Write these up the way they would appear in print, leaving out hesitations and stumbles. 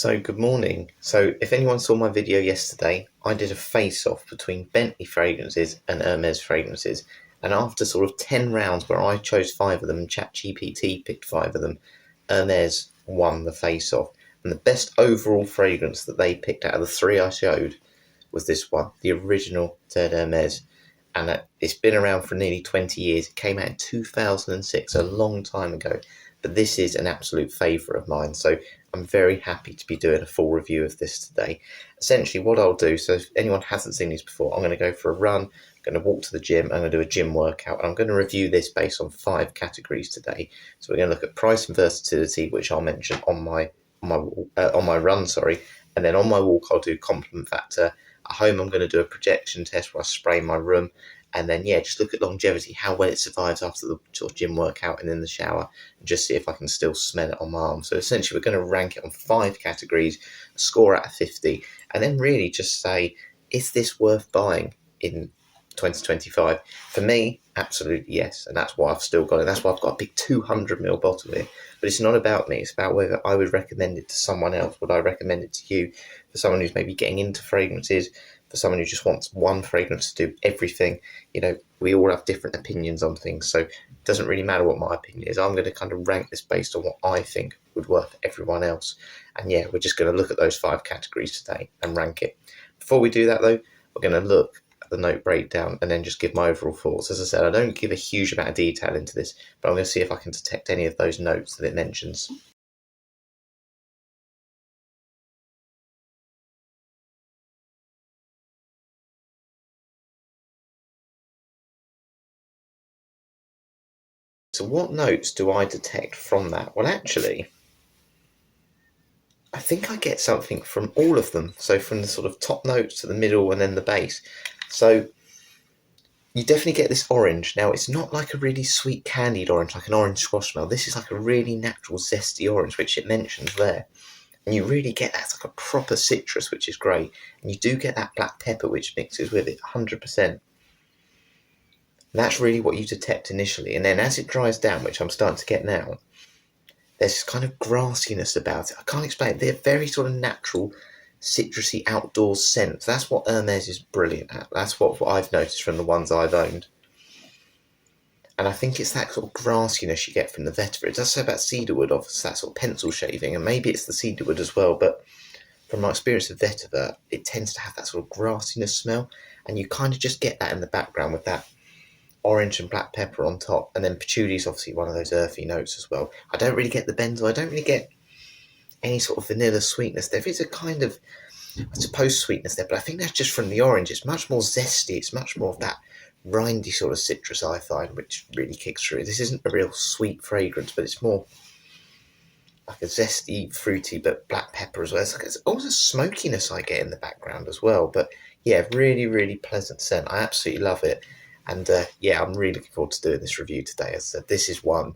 So good morning. So if anyone saw my video yesterday, I did a face-off between Bentley fragrances and Hermes fragrances. And after sort of 10 rounds where I chose 5 of them and ChatGPT picked 5 of them, Hermes won the face-off. And the best overall fragrance that they picked out of the 3 I showed was this one, the original Terre Hermes. And it's been around for nearly 20 years. It came out in 2006, a long time ago. But this is an absolute favourite of mine. So I'm very happy to be doing a full review of this today. Essentially what I'll do, so if anyone hasn't seen these before, I'm going to go for a run, I'm going to walk to the gym, I'm going to do a gym workout, and I'm going to review this based on 5 categories today. So we're going to look at price and versatility, which I'll mention on my run, and then on my walk I'll do compliment factor. At home I'm going to do a projection test where I spray my room, and then just look at longevity, how well it survives after the sort of gym workout and in the shower, and just see if I can still smell it on my arm. So essentially we're going to rank it on 5 categories, score out of 50, and then really just say, is this worth buying in 2025? For me, absolutely yes, and that's why I've still got it. That's why I've got a big 200ml bottle here. But it's not about me, it's about whether I would recommend it to someone else. Would I recommend it to you, for someone who's maybe getting into fragrances, for someone who just wants one fragrance to do everything? We all have different opinions on things, so it doesn't really matter what my opinion is. I'm going to kind of rank this based on what I think would work for everyone else. And we're just going to look at those 5 categories today and rank it. Before we do that though, we're going to look at the note breakdown and then just give my overall thoughts. As I said, I don't give a huge amount of detail into this, but I'm going to see if I can detect any of those notes that it mentions. So what notes do I detect from that? Well, actually, I think I get something from all of them. So from the sort of top notes to the middle and then the base. So you definitely get this orange. Now, it's not like a really sweet candied orange, like an orange squash smell. This is like a really natural zesty orange, which it mentions there. And you really get that. It's like a proper citrus, which is great. And you do get that black pepper, which mixes with it 100%. And that's really what you detect initially. And then as it dries down, which I'm starting to get now, there's this kind of grassiness about it. I can't explain it. They're very sort of natural, citrusy outdoors scents. That's what Hermes is brilliant at. That's what I've noticed from the ones I've owned. And I think it's that sort of grassiness you get from the vetiver. It does say about cedarwood, obviously, that sort of pencil shaving, and maybe it's the cedarwood as well, but from my experience of vetiver, it tends to have that sort of grassiness smell, and you kind of just get that in the background with that orange and black pepper on top, and then patchouli is obviously one of those earthy notes as well. I don't really get the benzo, I don't really get any sort of vanilla sweetness. There is a kind of, I suppose, sweetness there, but I think that's just from the orange. It's much more zesty, it's much more of that rindy sort of citrus, I find, which really kicks through. This isn't a real sweet fragrance, but it's more like a zesty, fruity, but black pepper as well. It's almost a smokiness I get in the background as well. But really, really pleasant scent. I absolutely love it. And I'm really looking forward to doing this review today. As I said, this is one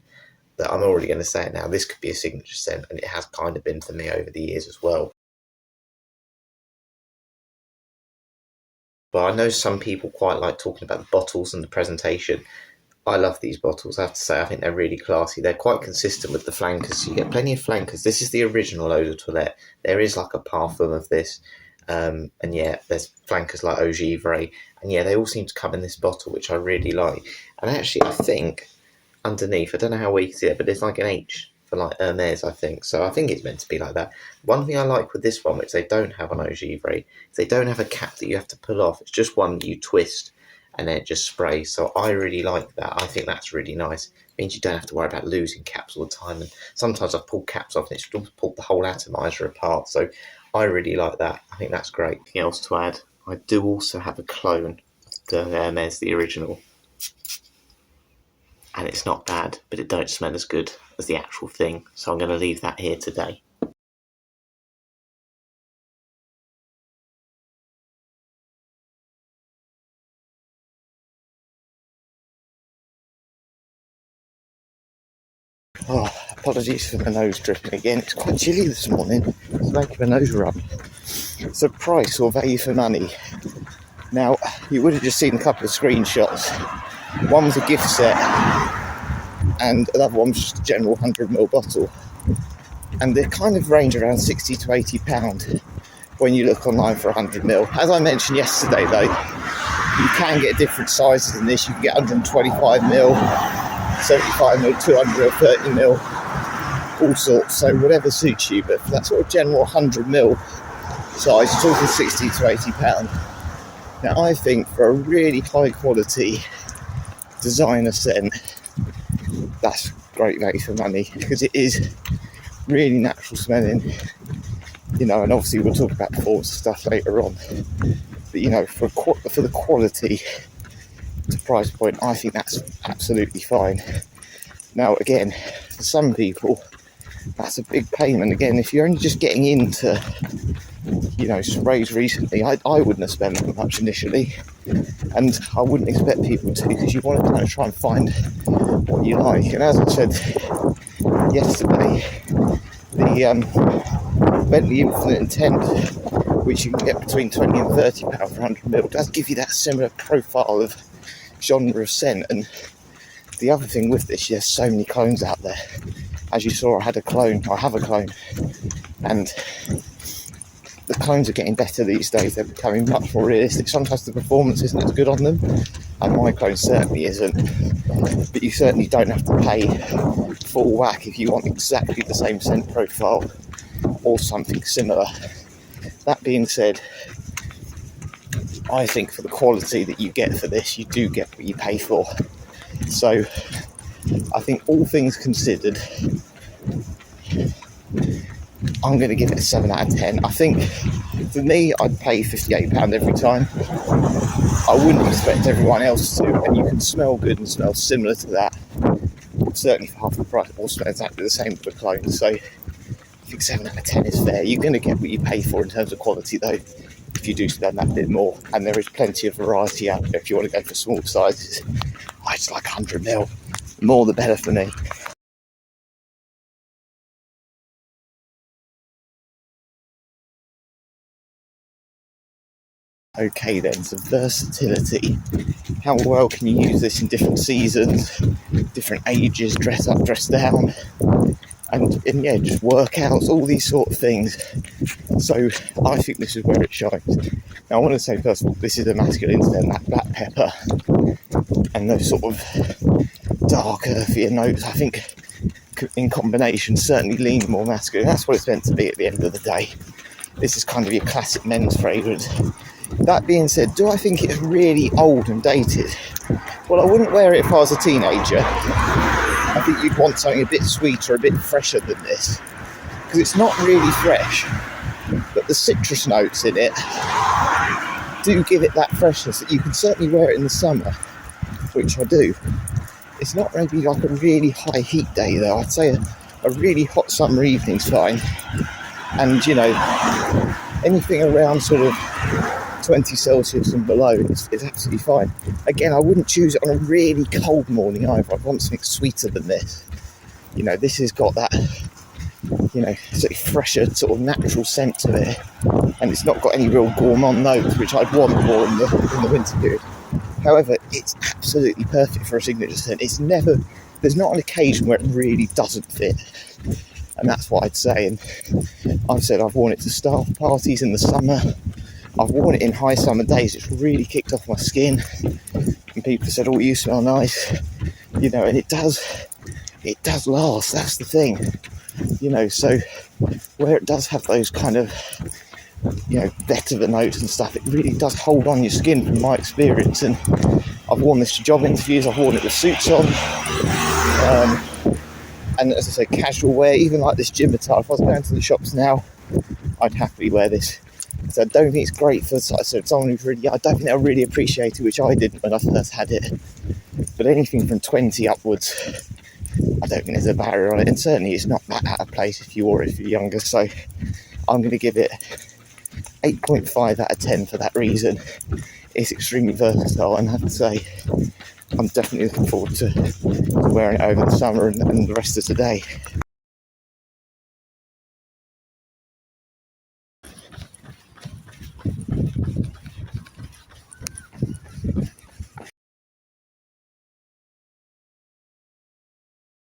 that I'm already going to say it now. This could be a signature scent, and it has kind of been for me over the years as well. But I know some people quite like talking about the bottles and the presentation. I love these bottles, I have to say. I think they're really classy. They're quite consistent with the flankers. You get plenty of flankers. This is the original Eau de Toilette. There is like a parfum of this. There's flankers like Eau Givre. And they all seem to come in this bottle, which I really like. And actually, I think underneath, I don't know how well you can see it, but there's like an H for like Hermes, I think. So I think it's meant to be like that. One thing I like with this one, which they don't have on Eau Givre, is they don't have a cap that you have to pull off. It's just one that you twist and then it just sprays. So I really like that. I think that's really nice. It means you don't have to worry about losing caps all the time. And sometimes I've pulled caps off and it's pulled the whole atomizer apart. So I really like that. I think that's great. Anything else to add? I do also have a clone of the Hermes, the original. And it's not bad, but it don't smell as good as the actual thing. So I'm going to leave that here today. Oh, apologies for my nose dripping again. It's quite chilly this morning. It's making my nose run. So price or value for money. Now, you would have just seen a couple of screenshots. One was a gift set and another one was just a general 100ml bottle. and they kind of range around £60 to £80 when you look online for 100ml. As I mentioned yesterday though, you can get different sizes in this. You can get 125ml, 75ml, 230ml, all sorts, so whatever suits you. But for that sort of general 100ml size, you're talking £60 to £80. Now I think for a really high quality designer scent, that's great value for money, because it is really natural smelling, you know, and obviously we'll talk about performance stuff later on, but you know, for the quality to price point, I think that's absolutely fine. Now again, for some people that's a big payment. Again, if you're only just getting into, you know, sprays recently, I wouldn't have spent that much initially, and I wouldn't expect people to, because you want to kind of try and find what you like. And as I said yesterday, the Bentley Infinite Intent, which you can get between £20 and £30 for 100ml, does give you that similar profile of genre of scent. And the other thing with this, there's so many clones out there. As you saw, I have a clone, and the clones are getting better these days. They're becoming much more realistic. Sometimes the performance isn't as good on them, and my clone certainly isn't, but you certainly don't have to pay full whack if you want exactly the same scent profile or something similar. That being said, I think for the quality that you get for this, you do get what you pay for. So I think all things considered, I'm going to give it a 7 out of 10. I think for me, I'd pay £58 every time. I wouldn't expect everyone else to, and you can smell good and smell similar to that, certainly for half the price, or smell exactly the same with the clone. So I think 7 out of 10 is fair. You're going to get what you pay for in terms of quality though, if you do spend that bit more, and there is plenty of variety out there if you want to go for small sizes. I just like 100ml, the more the better for me. Okay then, so versatility. How well can you use this in different seasons, different ages, dress up, dress down, and yeah, just workouts, all these sort of things. So I think this is where it shines. Now I want to say first of all, this is a masculine scent, that black pepper and those sort of dark earthier notes, I think in combination certainly lean more masculine. That's what it's meant to be at the end of the day. This is kind of your classic men's fragrance. That being said, do I think it's really old and dated? Well, I wouldn't wear it if I was a teenager. I think you'd want something a bit sweeter, a bit fresher than this, because it's not really fresh, but the citrus notes in it do give it that freshness that you can certainly wear it in the summer, which I do. It's not maybe like a really high heat day though. I'd say a really hot summer evening's fine, and you know, anything around sort of 20 Celsius and below is absolutely fine. Again, I wouldn't choose it on a really cold morning either. I'd want something sweeter than this. You know, this has got that, you know, sort of fresher, sort of natural scent to it, and it's not got any real gourmand notes, which I'd want more in the winter period. However, it's absolutely perfect for a signature scent. It's never, there's not an occasion where it really doesn't fit, and that's what I'd say. And I've said I've worn it to staff parties in the summer. I've worn it in high summer days. It's really kicked off my skin, and people have said, "Oh, you smell nice," you know, and it does last. That's the thing, you know. So where it does have those kind of, you know, vetiver notes and stuff, it really does hold on your skin from my experience. And I've worn this to job interviews. I've worn it with suits on, and as I say, casual wear, even like this gym attire. If I was going to the shops now, I'd happily wear this. So I don't think it's great for someone who's really, I don't think they'll really appreciate it, which I didn't when I first had it. But anything from 20 upwards, I don't think there's a barrier on it, and certainly it's not that out of place if you wore it if you're younger. So I'm going to give it 8.5 out of 10 for that reason. It's extremely versatile, and I have to say, I'm definitely looking forward to wearing it over the summer and the rest of today.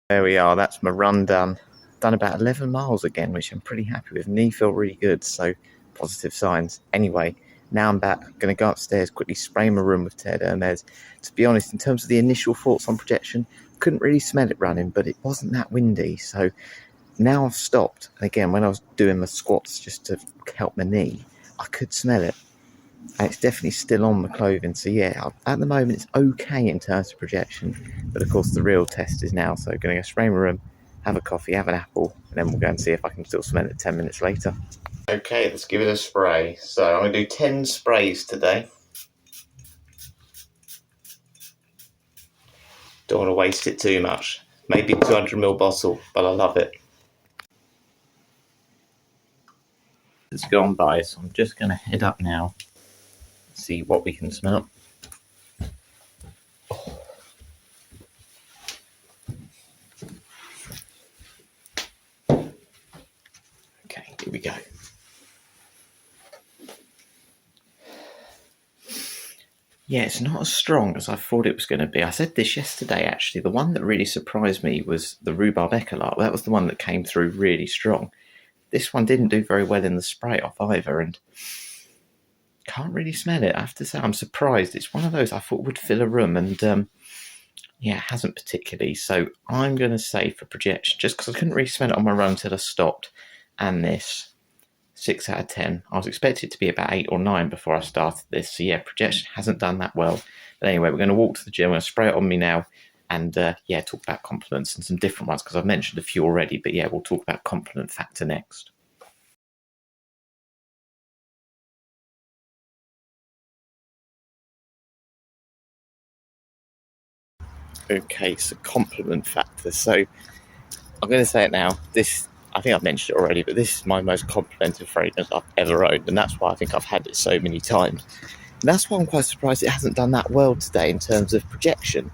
There we are, that's my rundown done about 11 miles again, which I'm pretty happy with. Knee feel really good, so positive signs. Anyway, now I'm back. Going to go upstairs, quickly spray my room with Terre. To be honest, in terms of the initial thoughts on projection, couldn't really smell it running, but it wasn't that windy. So now I've stopped. And again, when I was doing my squats just to help my knee, I could smell it. And it's definitely still on my clothing. So yeah, at the moment it's okay in terms of projection. But of course the real test is now. So I'm going to go spray my room, have a coffee, have an apple, and then we'll go and see if I can still smell it 10 minutes later. Okay, let's give it a spray. So I'm going to do 10 sprays today. Don't want to waste it too much. Maybe a 200ml bottle, but I love it. It's gone by, so I'm just going to head up now, see what we can smell. Okay, here we go. Yeah, it's not as strong as I thought it was going to be. I said this yesterday, actually. The one that really surprised me was the rhubarb echolate. That was the one that came through really strong. This one didn't do very well in the spray off either, and can't really smell it. I have to say, I'm surprised. It's one of those I thought would fill a room, and yeah, it hasn't particularly. So I'm going to say for projection, just because I couldn't really smell it on my run until I stopped, and this, 6 out of 10. I was expected to be about 8 or 9 before I started this. So yeah, projection hasn't done that well. But anyway, we're going to walk to the gym. I'm going to spray it on me now and yeah, talk about compliments and some different ones because I've mentioned a few already. But yeah, we'll talk about compliment factor next. Okay, so compliment factor. So I'm going to say it now. This, I think I've mentioned it already, but this is my most complimented fragrance I've ever owned, and that's why I think I've had it so many times. And that's why I'm quite surprised it hasn't done that well today in terms of projection.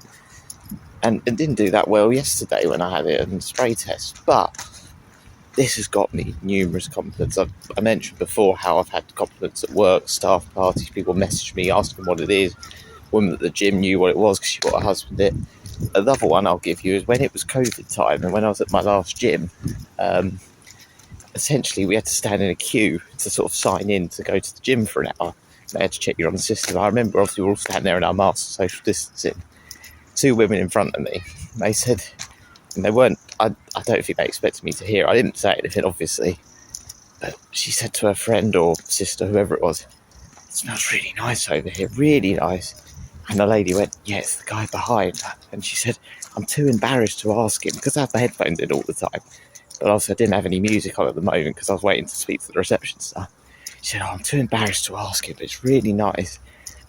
And it didn't do that well yesterday when I had it in the spray test. But this has got me numerous compliments. I mentioned before how I've had compliments at work, staff parties, people message me asking what it is. Woman at the gym knew what it was because she got her husband it. Another one I'll give you is when it was COVID time and when I was at my last gym, essentially we had to stand in a queue to sort of sign in to go to the gym for an hour. They had to check you're on the system. I remember obviously we were all standing there in our masks, social distancing. 2 women in front of me, they said, and they weren't, I don't think they expected me to hear. I didn't say anything, obviously, but she said to her friend or sister, whoever it was, it smells really nice over here, really nice. And the lady went, yeah, it's the guy behind. And she said, I'm too embarrassed to ask him because I have the headphones in all the time. But also I didn't have any music on at the moment because I was waiting to speak to the reception staff. She said, oh, I'm too embarrassed to ask him, but it's really nice.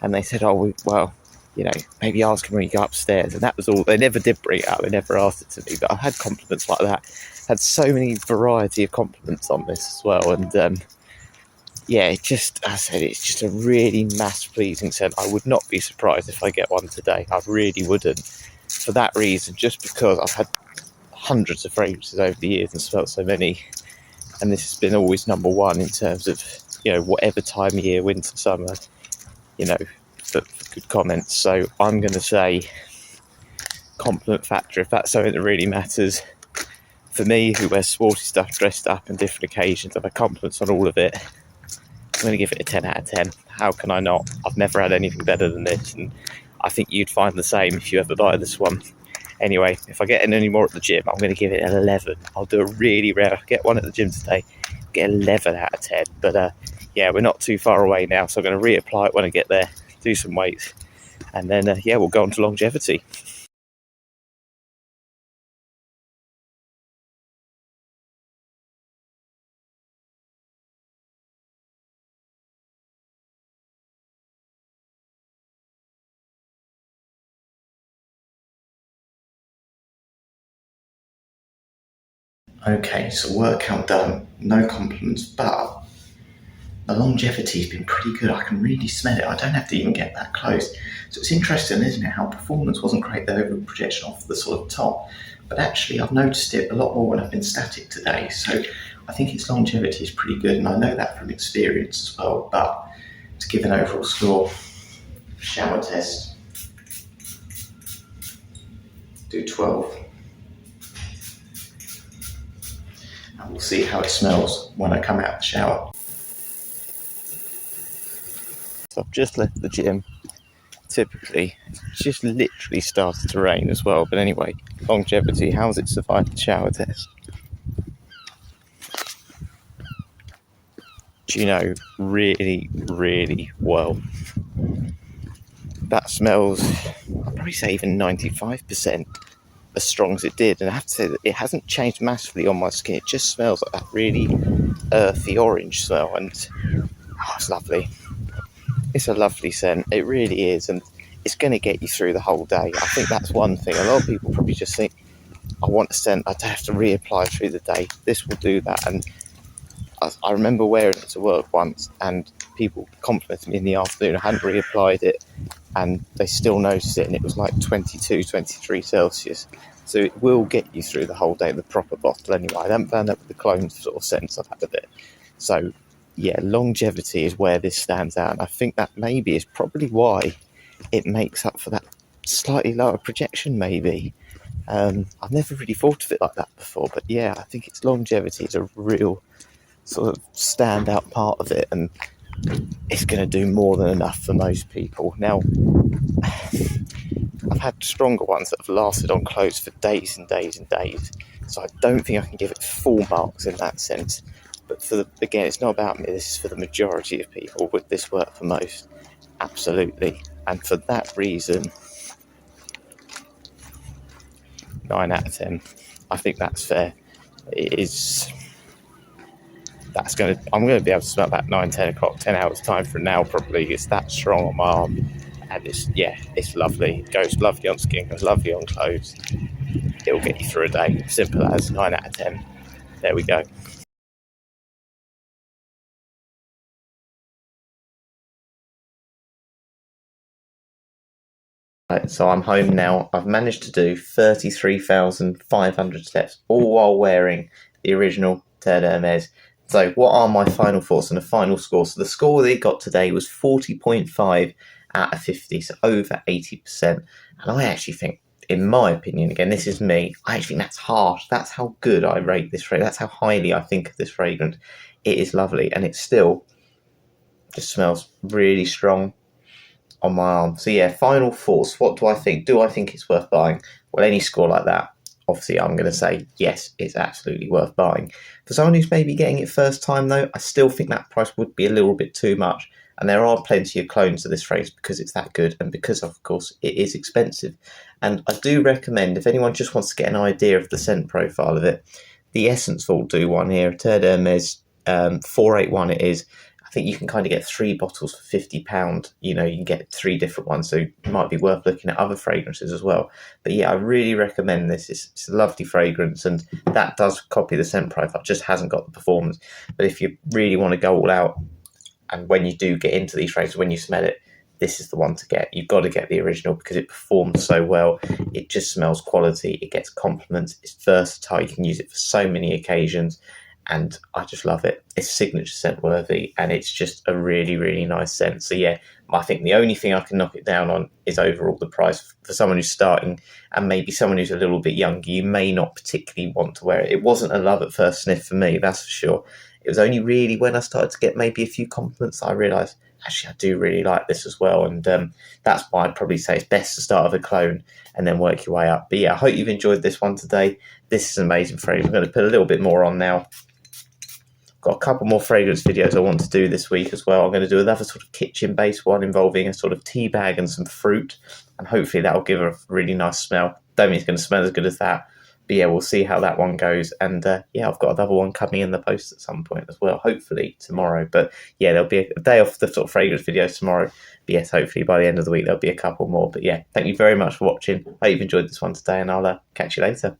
And they said, oh, well, you know, maybe ask him when you go upstairs. And that was all. They never did bring it up. They never asked it to me. But I've had compliments like that. Had so many variety of compliments on this as well. And yeah, it just, I said, it's just a really mass pleasing scent. I would not be surprised if I get one today. I really wouldn't. For that reason, just because I've had hundreds of fragrances over the years and smelt so many. And this has been always number one in terms of, you know, whatever time of year, winter, summer, you know, for good comments. So I'm going to say compliment factor, if that's something that really matters. For me, who wears sporty stuff, dressed up on different occasions, I've had compliments on all of it. I'm going to give it a 10 out of 10. How can I not? I've never had anything better than this, and I think you'd find the same if you ever buy this one. Anyway, if I get any more at the gym, I'm going to give it an 11. I'll do a really rare, get one at the gym today, get 11 out of 10. But yeah, we're not too far away now, so I'm going to reapply it when I get there, do some weights, and then yeah, we'll go on to longevity. Okay, so workout done, no compliments, but the longevity's been pretty good. I can really smell it. I don't have to even get that close. So it's interesting, isn't it, how performance wasn't great there with projection off the sort of top. But actually, I've noticed it a lot more when I've been static today. So I think its longevity is pretty good, and I know that from experience as well. But to give an overall score, shower test, do 12. and we'll see how it smells when I come out of the shower. So I've just left the gym. Typically, it's just literally started to rain as well. But anyway, longevity, how's it survived the shower test? Do you know, really, really well. That smells, I'd probably say even 95% as strong as it did. And I have to say that it hasn't changed massively on my skin. It just smells like that really earthy orange smell. And it's lovely. It's a lovely scent. It really is. And it's going to get you through the whole day. I think that's one thing. A lot of people probably just think, I want a scent, I'd have to reapply through the day. This will do that. And I remember wearing it to work once, and people complimented me in the afternoon. I hadn't reapplied it, and they still noticed it, and it was like 22, 23 Celsius. So it will get you through the whole day, the proper bottle anyway. I haven't found that with the clone sort of scents I've had of it. So, yeah, longevity is where this stands out, and I think that maybe is probably why it makes up for that slightly lower projection, maybe. I've never really thought of it like that before, but yeah, I think its longevity is a real sort of standout part of it, and it's going to do more than enough for most people. Now, I've had stronger ones that have lasted on clothes for days and days and days, so I don't think I can give it full marks in that sense. But again, it's not about me, this is for the majority of people. Would this work for most? Absolutely. And for that reason, 9 out of 10. I think that's fair. It is. I'm going to be able to smell that 9, 10 o'clock, 10 hours time from now probably. It's that strong on my arm, and it's lovely. It goes lovely on skin, goes lovely on clothes. It'll get you through a day. Simple as 9 out of 10. There we go. Right, so I'm home now. I've managed to do 33,500 steps, all while wearing the original Terre. So what are my final thoughts and the final score? So the score that it got today was 40.5 out of 50, so over 80%. And I actually think, in my opinion, again, this is me, I actually think that's harsh. That's how good I rate this fragrance. That's how highly I think of this fragrance. It is lovely, and it still just smells really strong on my arm. So yeah, final thoughts. What do I think? Do I think it's worth buying? Well, any score like that, obviously I'm going to say yes, it's absolutely worth buying. For someone who's maybe getting it first time though, I still think that price would be a little bit too much. And there are plenty of clones of this fragrance because it's that good, and because of course it is expensive. And I do recommend, if anyone just wants to get an idea of the scent profile of it, the Essence will do one here. Terre d'Hermes 481 it is. I think you can kind of get 3 bottles for £50. You know, you can get 3 different ones, so it might be worth looking at other fragrances as well. But yeah, I really recommend this. It's a lovely fragrance, and that does copy the scent profile, just hasn't got the performance. But if you really want to go all out, and when you do get into these fragrances, when you smell it, this is the one to get. You've got to get the original because it performs so well. It just smells quality. It gets compliments. It's versatile. You can use it for so many occasions. And I just love it. It's signature scent worthy, and it's just a really, really nice scent. So yeah, I think the only thing I can knock it down on is overall the price. For someone who's starting, and maybe someone who's a little bit younger, you may not particularly want to wear it. It wasn't a love at first sniff for me, that's for sure. It was only really when I started to get maybe a few compliments that I realised, actually, I do really like this as well. And that's why I'd probably say it's best to start with a clone and then work your way up. But yeah, I hope you've enjoyed this one today. This is an amazing fragrance. I'm going to put a little bit more on now. Got a couple more fragrance videos I want to do this week as well. I'm going to do another sort of kitchen-based one involving a sort of tea bag and some fruit, and hopefully that'll give a really nice smell. Don't think it's going to smell as good as that, but yeah, we'll see how that one goes. And yeah, I've got another one coming in the post at some point as well, hopefully tomorrow. But yeah, there'll be a day off the sort of fragrance videos tomorrow. But yes, hopefully by the end of the week there'll be a couple more. But yeah, thank you very much for watching. I hope you've enjoyed this one today, and I'll catch you later.